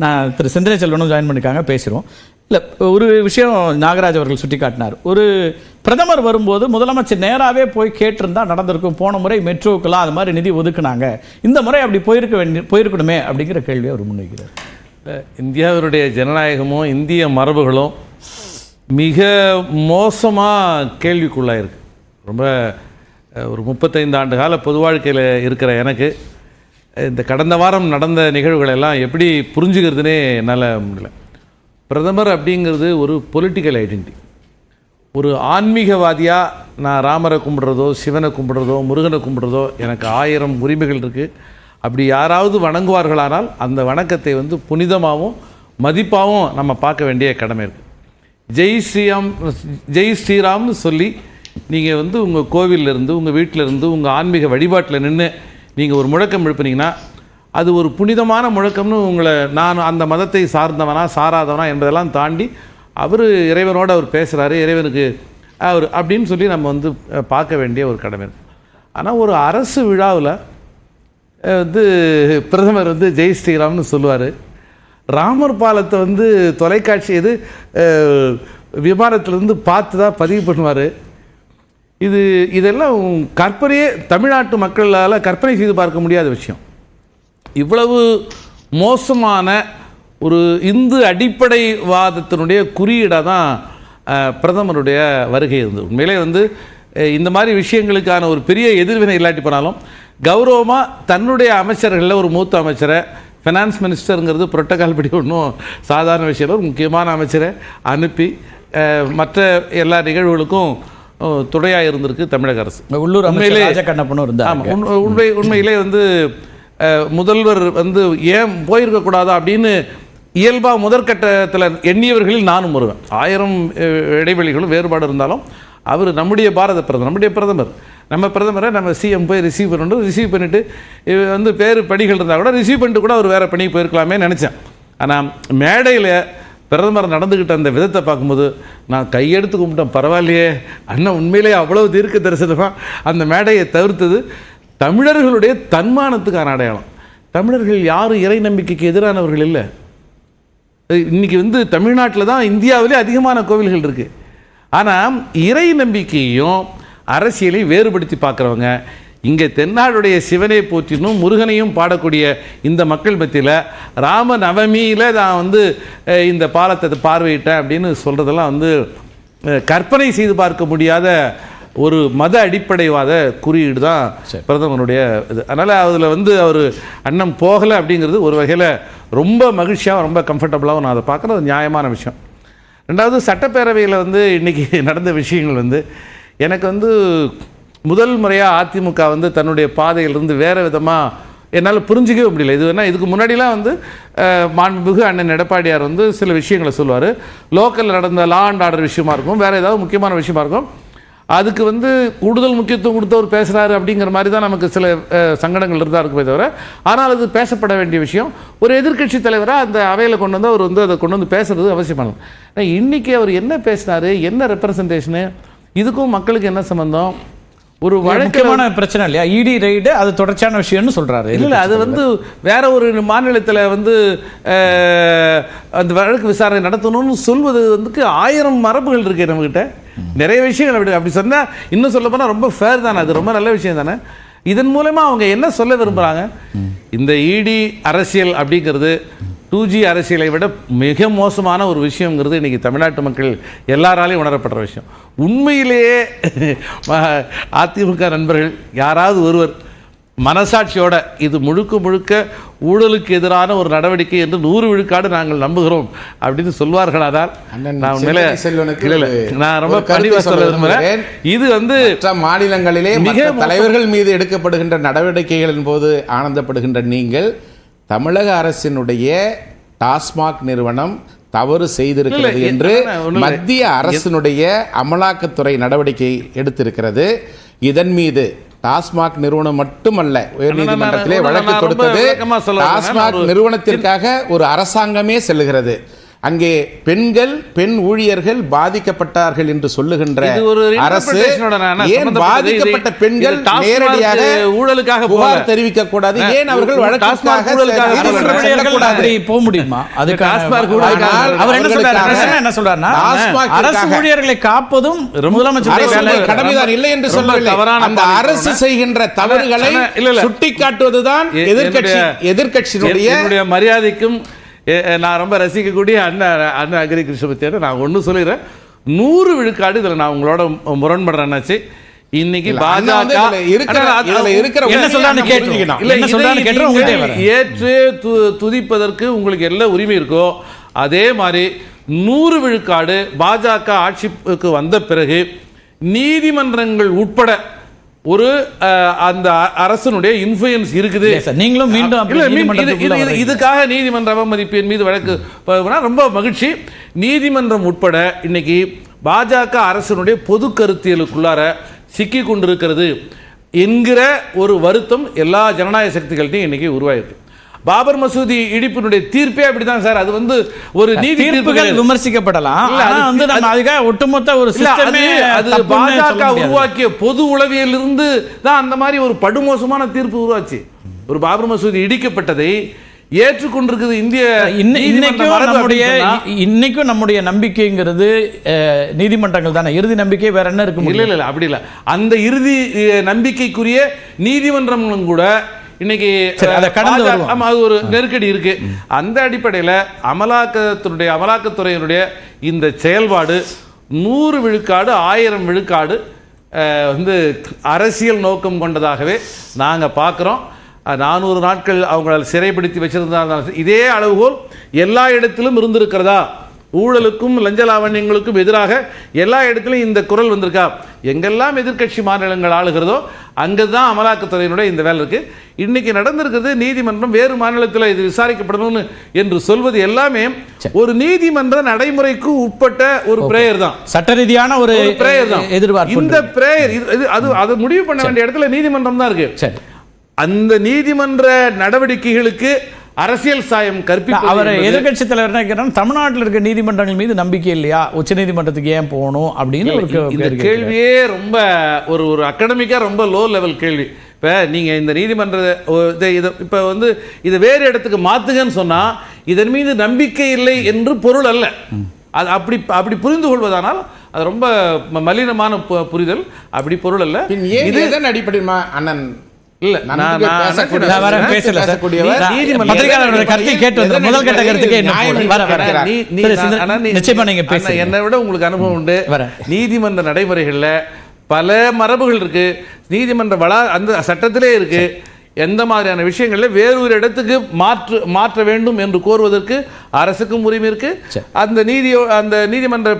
நான் திரு செந்திலை செல்வனும் ஜாயின் பண்ணிக்காங்க, பேசுகிறோம். இல்லை, ஒரு விஷயம் நாகராஜ் அவர்கள் சுட்டி காட்டினார். ஒரு பிரதமர் வரும்போது முதலமைச்சர் நேராகவே போய் கேட்டிருந்தா நடந்திருக்கும். போன முறை மெட்ரோக்கெல்லாம் அது மாதிரி நிதி ஒதுக்குனாங்க, இந்த முறை அப்படி போயிருக்கணுமே அப்படிங்கிற கேள்வியை அவர் முன்வைக்கிறார். இந்தியாவினுடைய ஜனநாயகமும் இந்திய மரபுகளும் மிக மோசமாக கேள்விக்குள்ளாயிருக்கு. ரொம்ப ஒரு 35 ஆண்டு கால பொது வாழ்க்கையில் இருக்கிற எனக்கு இந்த கடந்த வாரம் நடந்த நிகழ்வுகள் எல்லாம் எப்படி புரிஞ்சுக்கிறதுனே என்னால் முடியல. பிரதமர் அப்படிங்கிறது ஒரு பொலிட்டிக்கல் ஐடென்டிட்டி. ஒரு ஆன்மீகவாதியாக நான் ராமரை கும்பிட்றதோ, சிவனை கும்பிட்றதோ, முருகனை கும்பிட்றதோ, எனக்கு 1000 உரிமைகள் இருக்குது. அப்படி யாராவது வணங்குவார்களானால் அந்த வணக்கத்தை புனிதமாகவும் மதிப்பாகவும் நம்ம பார்க்க வேண்டிய கடமை இருக்குது. ஜெய் ஸ்ரீராம்னு சொல்லி நீங்கள் உங்கள் கோவிலிருந்து, உங்கள் வீட்டிலேருந்து, உங்கள் ஆன்மீக வழிபாட்டில் நின்று நீங்கள் ஒரு முழக்கம் எழுப்புனீங்கன்னா அது ஒரு புனிதமான முழக்கம்னு நான் அந்த மதத்தை சார்ந்தவனா சாராதவனா என்பதெல்லாம் தாண்டி இறைவனோடு அவர் பேசுகிறாரு, இறைவனுக்கு அவர் அப்படின்னு சொல்லி நம்ம பார்க்க வேண்டிய ஒரு கடமை இருக்குது. ஆனால் ஒரு அரசு விழாவில் பிரதமர் ஜெய் ஸ்ரீராம்னு சொல்லுவார். ராமர் பாலத்தை தொலைக்காட்சி விமானத்திலேருந்து பார்த்து தான் பதிவு பண்ணுவார். இதெல்லாம் கற்பனையே தமிழ்நாட்டு மக்களால் கற்பனை செய்து பார்க்க முடியாத விஷயம். இவ்வளவு மோசமான ஒரு இந்து அடிப்படைவாதத்தினுடைய குறியீடாக தான் பிரதமருடைய வருகை இருந்தது. உண்மையிலே இந்த மாதிரி விஷயங்களுக்கான ஒரு பெரிய எதிர்வினை இல்லாட்டி போனாலும் கௌரவமாக தன்னுடைய அமைச்சர்களில் ஒரு மூத்த அமைச்சரை, ஃபினான்ஸ் மினிஸ்டருங்கிறது புரோட்டோகால் படி ஒன்றும் சாதாரண விஷயம், ஒரு முக்கியமான அமைச்சரை அனுப்பி மற்ற எல்லா நிகழ்வுகளுக்கும் துணையாக இருந்திருக்கு தமிழக அரசு. உள்ளூர் உண்மையிலே உண்மையிலே முதல்வர் ஏன் போயிருக்கக்கூடாதா அப்படின்னு இயல்பாக முதற்கட்டத்தில் எண்ணியவர்களில் நானும் வருவேன். 1000 இடைவெளிகளும் வேறுபாடு இருந்தாலும் அவர் நம்முடைய பாரத பிரதமர், நம்முடைய பிரதமர், நம்ம பிரதமரை நம்ம சிஎம் போய் ரிசீவ் பண்ணிட்டு பேர் பணிகள் இருந்தால் கூட ரிசீவ் பண்ணிட்டு கூட அவர் வேறு பணிக்கு போயிருக்கலாமே நினச்சேன். ஆனால் மேடையில் பிரதமர் நடந்துக்கிட்ட அந்த விதத்தை பார்க்கும்போது நான் கையெடுத்து கும்பிட்டேன். பரவாயில்லையே, அண்ணன் உண்மையிலேயே அவ்வளவு தீர்க்க தரிசனமாக அந்த மேடையை தவிர்த்தது தமிழர்களுடைய தன்மானத்துக்கான அடையாளம். தமிழர்கள் யாரும் இறை நம்பிக்கைக்கு எதிரானவர்கள் இல்லை. இன்றைக்கி தமிழ்நாட்டில் தான் இந்தியாவிலே அதிகமான கோவில்கள் இருக்குது. ஆனால் இறை நம்பிக்கையும் அரசியலையும் வேறுபடுத்தி பார்க்குறவங்க இங்கே தென்னாடுடைய சிவனை போற்றினும் முருகனையும் பாடக்கூடிய இந்த மக்கள் மத்தியில் ராம நவமியில் நான் இந்த பாலத்தை பார்வையிட்டேன் அப்படின்னு சொல்கிறதெல்லாம் கற்பனை செய்து பார்க்க முடியாத ஒரு மத அடிப்படைவாத குறியீடு தான் பிரதமருடைய இது. அதனால் அதில் அவர் அண்ணன் போகலை அப்படிங்கிறது ஒரு வகையில் ரொம்ப மகிழ்ச்சியாகவும் ரொம்ப கம்ஃபர்டபுளாகவும் நான் அதை பார்க்குறது நியாயமான விஷயம். ரெண்டாவது, சட்டப்பேரவையில் இன்றைக்கி நடந்த விஷயங்கள் எனக்கு முதல் முறையாக அதிமுக தன்னுடைய பாதையிலிருந்து வேறு விதமாக என்னால் புரிஞ்சிக்கவே முடியல. இதுக்கு முன்னாடிலாம் மாண்புமிகு அண்ணன் எடப்பாடியார் சில விஷயங்களை சொல்லுவார். லோக்கலில் நடந்த லா அண்ட் ஆர்டர் விஷயமா இருக்கும், வேறு ஏதாவது முக்கியமான விஷயமா இருக்கும், அதுக்கு கூடுதல் முக்கியத்துவம் கொடுத்தவர் பேசுகிறாரு அப்படிங்கிற மாதிரி தான் நமக்கு சில சங்கடங்கள் இருந்தால் இருக்குமே தவிர, ஆனால் அது பேசப்பட வேண்டிய விஷயம். ஒரு எதிர்க்கட்சி தலைவராக அந்த அவையில் கொண்டு அவர் அதை கொண்டு பேசுறது அவசியமானது. இன்றைக்கி அவர் என்ன பேசினார், என்ன ரெப்ரசன்டேஷனு, இதுக்கும் மக்களுக்கு என்ன சம்பந்தம்? ஒரு வழக்கமான பிரச்சனை இல்லையா? இடி ரைடு அது தொடர்ச்சியான விஷயம்னு சொல்கிறாரு. இல்லை, அது வேற ஒரு மாநிலத்தில் அந்த வழக்கு விசாரணை நடத்தணும்னு சொல்வது 1000 மரபுகள் இருக்குது நம்மகிட்ட. நிறைய விஷயங்கள் அப்படி சொன்னால் இன்னும் சொல்ல போனால் ரொம்ப ஃபேர் தானே, அது ரொம்ப நல்ல விஷயம் தானே. இதன் மூலமாக அவங்க என்ன சொல்ல விரும்புகிறாங்க? இந்த இடி அரசியல் அப்படிங்கிறது 2G அரசியலை விட மிக மோசமான ஒரு விஷயங்கிறது இன்றைக்கி தமிழ்நாட்டு மக்கள் எல்லாராலையும் உணரப்படுற விஷயம். உண்மையிலேயே அதிமுக நண்பர்கள் யாராவது ஒருவர் மனசாட்சியோட இது முழுக்க முழுக்க ஊழலுக்கு எதிரான ஒரு நடவடிக்கை என்று 100 விழுக்காடு நாங்கள் நம்புகிறோம் அப்படின்னு சொல்வார்களானால் நான் ரொம்ப பணிவாக சொல்ல விரும்புகிறேன். இது மாநிலங்களிலே மிக தலைவர்கள் மீது எடுக்கப்படுகின்ற நடவடிக்கைகளின் போது ஆனந்தப்படுகின்ற நீங்கள் தமிழக அரசினுடைய டாஸ்மாக் நிறுவனம் தவறு செய்திருக்கிறது என்று மத்திய அரசினுடைய அமலாக்கத்துறை நடவடிக்கை எடுத்திருக்கிறது. இதன் மீது டாஸ்மாக் நிறுவனம் மட்டுமல்ல, உயர்நீதிமன்றத்திலே வழக்கு கொடுத்தது டாஸ்மாக் நிறுவனத்திற்காக ஒரு அரசாங்கமே செல்லுகிறது. அங்கே பெண் ஊழியர்கள் பாதிக்கப்பட்டார்கள் என்று சொல்லுகின்ற இது ஒரு அரசு interpretation-ஓட நான் ஏன் சம்பந்தப்பட்டது. பாதிக்கப்பட்ட பெண்கள் இது டாஸ்மாக் நேரடியாக ஊழலுக்காக புகார் போல. தெரிவிக்க கூடாது, ஏன் அவர்கள் டாஸ்மாக் ஊழலுக்காக நீதிமன்றங்கள் அப்படி போக முடியுமா? டாஸ்மாக் அதுக்கு ஊழலுக்காக அவர் என்ன சொல்றாரு? பிரச்சனை என்ன சொல்றாருன்னா, டாஸ்மாக் அரசு ஊழியர்களுக்காக ஊழியர்களை காப்பதும் முதலமைச்சருடைய அரசு வேலை. கடமைதான் இல்லை என்று ரொம்ப சொல்லவில்லை. தவறான அந்த அரசு செய்கின்ற தவறுகளை சுட்டிக்காட்டுவதுதான் எதிர்க்கட்சியினுடைய என்னுடைய மரியாதைக்கும் நான் ரொம்ப ரசிக்கக்கூடிய அண்ணன் அக்ரி கிருஷ்ணபத்தியான நான் ஒன்று சொல்லிடுறேன். 100 விழுக்காடு இதில் நான் உங்களோட முரண்படுறேன்னாச்சு. இன்னைக்கு பாஜக என்ன சொல்றான்னு கேட்டுக்கணும். என்ன சொல்றான்னு கேட்டு உங்கள்கிட்ட வரேன். ஏற்று துதிப்பதற்கு உங்களுக்கு எல்லா உரிமை இருக்கோ அதே மாதிரி 100 விழுக்காடு பாஜக ஆட்சிக்கு வந்த பிறகு நீதிமன்றங்கள் உட்பட ஒரு அந்த அரசனுடைய இன்ஃப்ளூயன்ஸ் இருக்குது. நீங்களும் மீண்டும் இதுக்காக நீதிமன்ற அவமதிப்பின் மீது வழக்கு ரொம்ப மகிழ்ச்சி. நீதிமன்றம் உட்பட இன்னைக்கு பாஜக அரசனுடைய பொது கருத்தியலுக்குள்ளார சிக்கி கொண்டிருக்கிறது என்கிற ஒரு வருத்தம் எல்லா ஜனநாயக சக்திகள்ட்டையும் இன்னைக்கு உருவாயிருக்கு. பாபர் மசூதி இடிப்பினுடைய தீர்ப்பே அப்படிதான் சார். அது ஒரு நீதி தீர்ப்புகள் விமர்சிக்கப்படலாம். நம்ம அதுக்காக ஒட்டுமொத்த ஒரு சிஸ்டமே அது பாஜக உருவாக்கிய பொது உளவியலிருந்து தான் அந்த மாதிரி ஒரு படுமோசமான தீர்ப்பு உருவாச்சு. ஒரு பாபர் மசூதி இடிக்கப்பட்டதை ஏற்றுக்கொண்டிருக்குது இந்திய. இன்னைக்கும் நம்முடைய நம்பிக்கைங்கிறது நீதிமன்றங்கள் தானே. இறுதி நம்பிக்கை வேற என்ன இருக்கு? இல்ல அப்படி இல்ல. அந்த இறுதி நம்பிக்கைக்குரிய நீதிமன்றங்களும் கூட இன்னைக்கு அது ஒரு நெருக்கடி இருக்கு. அந்த அடிப்படையில் அமலாக்கத்துறையினுடைய இந்த செயல்பாடு 100 விழுக்காடு 1000 விழுக்காடு அரசியல் நோக்கம் கொண்டதாகவே நாங்கள் பார்க்குறோம். 400 நாட்கள் அவங்களால் சிறைப்படுத்தி வச்சிருந்தாலும் இதே அளவுகோல் எல்லா இடத்திலும் இருந்திருக்கிறதா? ஊழலுக்கும் லஞ்ச லாவண்யங்களுக்கும் எதிராக எல்லா இடத்திலும் இந்த குரல் வந்திருக்கா? எங்கெல்லாம் எதிர்க்கட்சி மாநிலங்கள் ஆளுகிறதோ அங்கதான் அமலாக்கத்துறையினுடைய இந்த வேலை இருக்கு. இன்னைக்கு நடந்திருக்கிறது நீதிமன்றம் வேறு மாநிலத்தில் இது விசாரிக்கப்படணும் என்று சொல்வது எல்லாமே ஒரு நீதிமன்ற நடைமுறைக்கு உட்பட்ட ஒரு பிரேயர் தான். சட்ட ரீதியான ஒரு பிரேயர் தான் எதிர்பார்ப்பு. இந்த பிரேயர் அது முடிவு பண்ண வேண்டிய இடத்துல நீதிமன்றம் தான் இருக்கு. அந்த நீதிமன்ற நடவடிக்கைகளுக்கு அரசியல் சாயம் கற்பிப்பது. அவர் எதிர்கட்சி தலைவர் என்ன கேட்டால், தமிழ்நாட்டில் இருக்க நீதிமன்றங்கள் மீது நம்பிக்கை இல்லையா, உச்ச நீதிமன்றத்துக்கு ஏன் போகணும் அப்படின்னு இந்த கேள்வியே ரொம்ப ஒரு அகடமிக்கா ரொம்ப லோ லெவல் கேள்வி. இப்போ நீங்கள் இந்த நீதிமன்ற இப்போ இதை வேறு இடத்துக்கு மாற்றுங்கன்னு சொன்னால் இதன் மீது நம்பிக்கை இல்லை என்று பொருள் அல்ல. அது அப்படி புரிந்து கொள்வதானால் அது ரொம்ப மலினமான புரிதல். அப்படி பொருள் அல்ல. இதன் அடிப்படையில் அண்ணன் இல்ல என்னை விட உங்களுக்கு அனுபவம் உண்டு. நீதிமன்ற நடைமுறைகள்ல பல மரபுகள் இருக்கு. நீதிமன்ற அந்த சட்டத்திலே இருக்கு. எந்த மாதிரியான விஷயங்கள்ல வேறு ஒரு இடத்துக்கு மாற்ற வேண்டும் என்று கோருவதற்கு அரசுக்கும் உரிமை இருக்கு. அந்த நீதிமன்ற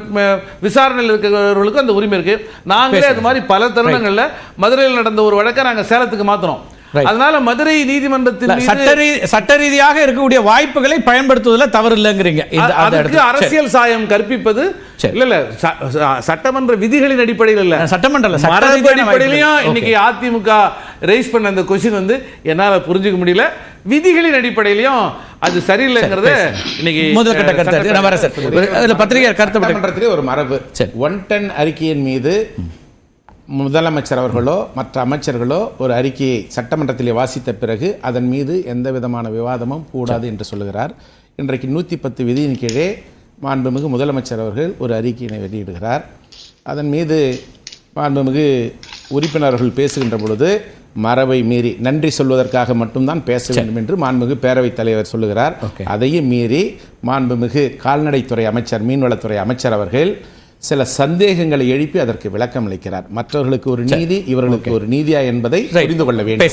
விசாரணையில் இருக்கிறவர்களுக்கும் அந்த உரிமை இருக்கு. நாங்களே அது மாதிரி பல தருணங்கள்ல மதுரையில் நடந்த ஒரு வழக்கை நாங்கள் சேலத்துக்கு மாத்தினோம். அதனால மதுரை நீதிமன்றத்தில் சட்ட ரீதியாக இருக்கக்கூடிய வாய்ப்புகளை பயன்படுத்துவதில் தவறு இல்லைங்கிறீங்க. அதற்கு அரசியல் சாயம் கற்பிப்பது இல்ல சட்டமன்ற விதிகளின் அடிப்படையில் இல்ல, சட்டமன்ற அடிப்படையிலையும் இன்னைக்கு அதிமுக ரைஸ் பண்ண அந்த கொஸ்டின் என்னால புரிஞ்சுக்க முடியல. விதிகளின் அடிப்படையிலையும் அது சரியில்லைங்கிறத இன்னைக்கு முதல் கட்ட பத்திரிகை கருத்து ஒரு மரபு. 110 அறிக்கையின் மீது முதலமைச்சர் அவர்களோ மற்ற அமைச்சர்களோ ஒரு அறிக்கையை சட்டமன்றத்திலே வாசித்த பிறகு அதன் மீது எந்த விதமான விவாதமும் கூடாது என்று சொல்லுகிறார். இன்றைக்கு 110 விதியின் கீழே மாண்புமிகு முதலமைச்சர் அவர்கள் ஒரு அறிக்கையினை வெளியிடுகிறார். அதன் மீது மாண்புமிகு உறுப்பினர்கள் பேசுகின்ற பொழுது மரபை மீறி நன்றி சொல்வதற்காக மட்டும்தான் பேச வேண்டும் என்று மாண்புமிகு பேரவைத் தலைவர் சொல்லுகிறார். அதையும் மீறி மாண்புமிகு கால்நடைத்துறை அமைச்சர், மீன்வளத்துறை அமைச்சர் அவர்கள் சில சந்தேகங்களை எழுப்பி அதற்கு விளக்கம் அளிக்கிறார். மற்றவர்களுக்கு ஒரு நீதி, இவர்களுக்கு ஒரு நீதியா என்பதை புரிந்து கொள்ள வேண்டும்.